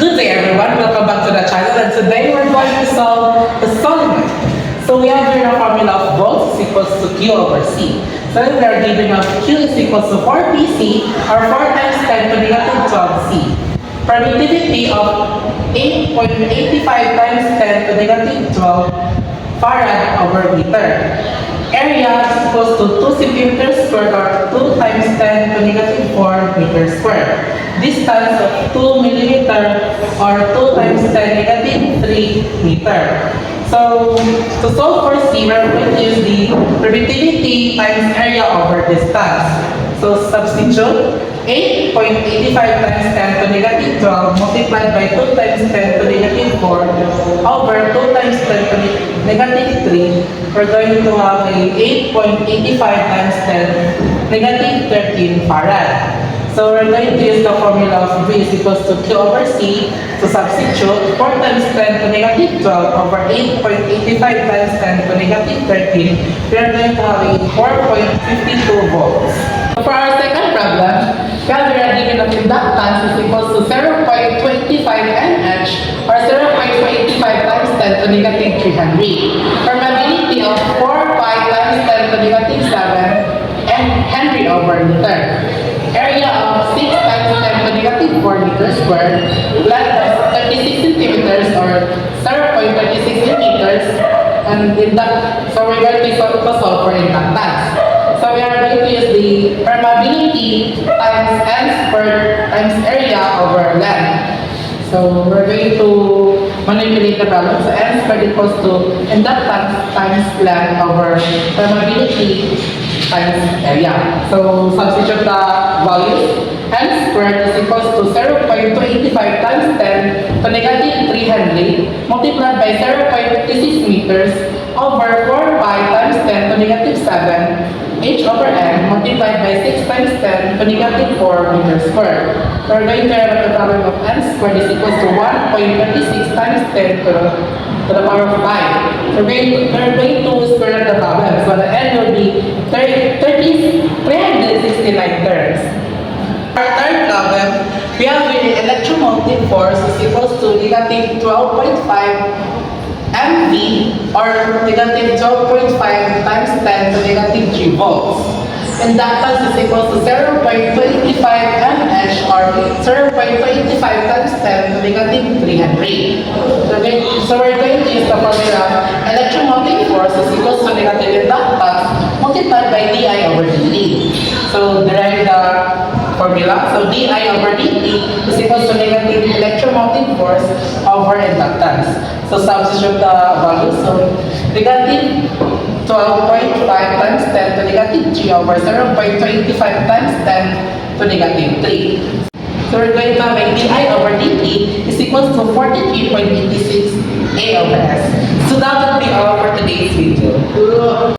Good day everyone, welcome back to the channel, and today we're going to solve the solenoid. So we have here the formula of volts is equals to Q over C. So we are given of Q is equals to 4PC or 4 times 10 to the negative 12C. Permittivity of 8.85 times 10 to the negative 12 farad over meter. Area is equals to 2 centimeters squared or 2 times 10 to the negative 4 meters squared. Distance of 2 millimeter or 2 times 10 negative 3 meter. So, to solve for C, we're going to use the permittivity times area over distance. So, substitute 8.85 times 10 to negative 12 multiplied by 2 times 10 to negative 4 over 2 times 10 to negative 3. We're going to have a 8.85 times 10 negative 13 farad. So we're going to use the formula of V is equals to Q over C to substitute 4 times 10 to negative 12 over 8.85 times 10 to negative 13. We are going to have a 4.52 volts. So for our second problem, we are given that inductance is equals to 0.25 Nh or 0.25 times 10 to negative 3 Henry. Permeability of 4 pi times 10 to negative 7 Henry over meter. Area of 6 times 10 to negative 4 meters squared, length of 36 centimeters or 0.36 meters, and so we're going to solve for inductance. So we are going to use the permeability times N squared times area over length. So we're going to manipulate the problem. So N squared equals to inductance times length over permeability times area. So substitute the values. N squared is equals to 0.285 times 10 to negative 3 Henry multiplied by 0.56 meters over 4 pi times 10 to negative 7 H over N multiplied by 6 times 10 to negative 4 meters squared. So we're going to have the problem of N squared is equals to 1.36 times 10 to the power of 5. So we're going to square the problem. So the N will be 369 terms. Our third problem, we have the electromotive force is equals to negative 12.5 MV or negative 12.5 times 10 to negative 3 volts. Inductance is equals to 0.25 mH or 0.25 times 10 to negative 3 Henry. So we're going to use the formula electromotive force is equals to negative inductance multiplied by di over dt. So derive the formula. So di over dt is equals to negative electromotive force over inductance. So substitute the values. So negative 12.5 times 10 to negative 3 over 0.25 times 10 to negative 3. So we're going to have a di over dt is equals to 43.86 A over S. So that would be all for today's video.